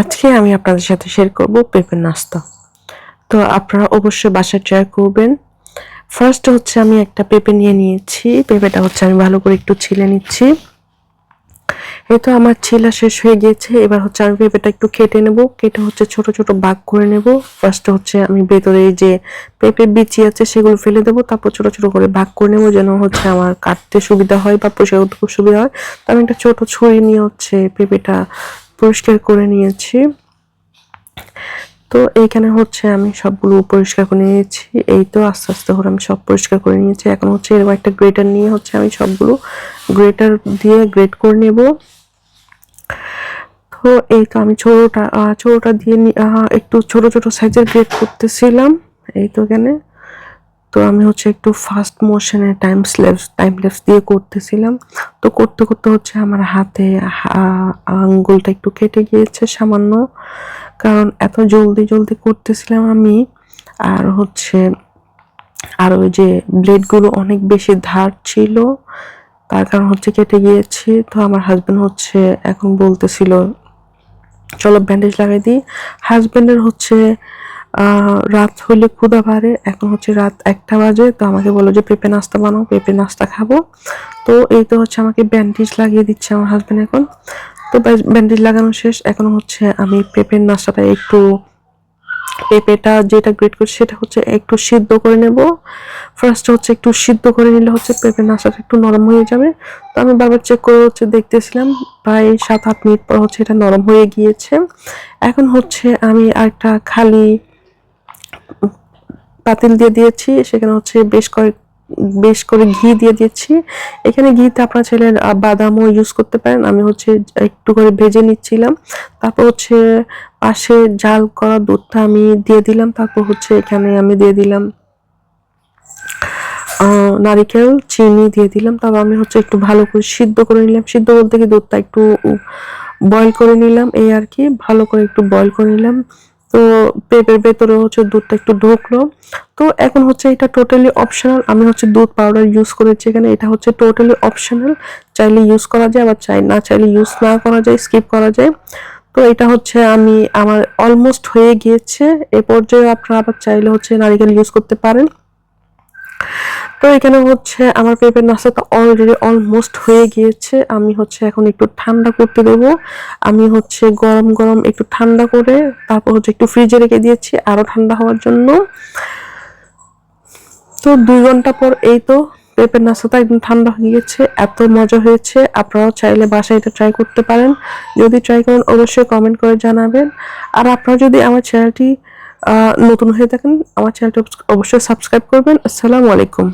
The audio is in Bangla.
আজকে আমি আপনাদের সাথে শেয়ার করব পেঁপের নাস্তা। তো আপনারা অবশ্যই বাসায় ট্রাই করবেন। ফার্স্ট হচ্ছে আমি একটা পেঁপে নিয়ে নিয়েছি। পেঁপেটা হচ্ছে আমি ভালো করে একটু ছিলে নিচ্ছি। এই তো আমার ছিলা শেষ হয়ে গিয়েছে। এবার হচ্ছে আমি পেঁপেটা একটু কেটে নেব। কেটে হচ্ছে ছোট ছোট ভাগ করে নেব। ফার্স্ট হচ্ছে আমি ভেতরে যে পেঁপের বিচি আছে সেগুলো ফেলে দেবো, তারপর ছোট ছোট করে ভাগ করে নেব যেন হচ্ছে আমার কাটতে সুবিধা হয় বা পরিষ্কার করতে খুব সুবিধা হয়। তো আমি একটা ছোট ছুরি নিয়ে হচ্ছে পেঁপেটা পরিষ্কার করে নিয়েছি। তো এইখানে হচ্ছে আমি সবগুলো পরিষ্কার করে নিয়েছি। এই তো আস্তে আস্তে করে আমি সব পরিষ্কার করে নিয়েছি। এখন হচ্ছে এরকম একটা গ্রেটার নিয়ে হচ্ছে আমি সবগুলো গ্রেটার দিয়ে গ্রেট করে নেব। তো এই তো আমি ছোটটা দিয়ে একটু ছোট ছোট সাইজের গ্রেট করতেছিলাম। এই তো এখানে তো আমি হচ্ছে একটু ফাস্ট মোশনে টাইম ল্যাপস দিয়ে করতেছিলাম। তো করতে করতে হচ্ছে আমার হাতে আঙ্গুলটা একটু কেটে গিয়েছে সামান্য, কারণ এত জলদি জলদি করতেছিলাম আমি। আর হচ্ছে আর ওই যে ব্লেডগুলো অনেক বেশি ধার ছিল, তার কারণ হচ্ছে কেটে গিয়েছে। তো আমার হাজবেন্ড হচ্ছে এখন বলতেছিল চলো ব্যান্ডেজ লাগাই দিই। হাজবেন্ডের হচ্ছে রাত হলে ক্ষুধা বাড়ে। এখন হচ্ছে রাত 1টা বাজে। তো আমাকে বললো যে পেঁপে নাস্তা বানাও, পেঁপে নাস্তা খাবো। তো এই তো হচ্ছে আমাকে ব্যান্ডেজ লাগিয়ে দিচ্ছে আমার হাজবেন্ড এখন। তো ব্যান্ডেজ লাগানো শেষ। এখন হচ্ছে আমি পেঁপের নাস্তাটা একটু পেঁপেটা যেটা গ্রেট করছি সেটা হচ্ছে একটু সিদ্ধ করে নেব। ফার্স্ট হচ্ছে একটু সিদ্ধ করে নিলে হচ্ছে পেঁপের নাস্তাটা একটু নরম হয়ে যাবে। তো আমি বারবার চেক করে হচ্ছে দেখতেছিলাম, প্রায় 7-8 মিনিট পর হচ্ছে এটা নরম হয়ে গিয়েছে। এখন হচ্ছে আমি আরেকটা খালি পাতিল দিয়ে দিয়েছি, সেখানে হচ্ছে বেশ করে ঘি দিয়ে দিয়েছি। এখানে ঘিতে আপনার চাইলে বাদামও ইউজ করতে পারেন। আমি হচ্ছে একটু করে ভেজে নিচ্ছিলাম। তারপর হচ্ছে পাশে জাল করা দুধটা আমি দিয়ে দিলাম। তারপর হচ্ছে এখানে আমি দিয়ে দিলাম নারিকেল, চিনি দিয়ে দিলাম। তারপর আমি হচ্ছে একটু ভালো করে সিদ্ধ করে নিলাম। সিদ্ধ বলতে কি দুধটা একটু বয়েল করে নিলাম, এই আর কি, ভালো করে একটু বয়েল করে নিলাম। তো পেঁপের ভেতরে হচ্ছে দুধটা একটু ঢুকলো। তো এখন হচ্ছে এটা টোটালি অপশনাল। আমি হচ্ছে দুধ পাউডার ইউজ করেছি এখানে। এটা হচ্ছে টোটালি অপশনাল, চাইলে ইউজ করা যায় আবার না চাইলে ইউজ না করা যায়, স্কিপ করা যায়। তো এটা হচ্ছে আমার অলমোস্ট হয়ে গিয়েছে। এ পর্যায়ে আপনারা আবার চাইলে হচ্ছে নারিকেল ইউজ করতে পারেন। তো এখানে হচ্ছে আমার পেঁপের নাস্তাটা অলরেডি অলমোস্ট হয়ে গিয়েছে। আমি হচ্ছে এখন একটু ঠান্ডা করতে দেবো। আমি হচ্ছে গরম গরম একটু ঠান্ডা করে তারপর হচ্ছে একটু ফ্রিজে রেখে দিয়েছি আরো ঠান্ডা হওয়ার জন্য। তো 2 ঘন্টা পর এই তো পেঁপের নাস্তাটা একদম ঠান্ডা হয়ে গেছে। এত মজা হয়েছে, আপনারাও চাইলে বাসায় এটা ট্রাই করতে পারেন। যদি ট্রাই করেন অবশ্যই কমেন্ট করে জানাবেন। আর আপনারা যদি আমার চ্যানেলটি নতুন হয়ে থাকেন, আমার চ্যানেলটি অবশ্যই সাবস্ক্রাইব করবেন। আসসালামু আলাইকুম।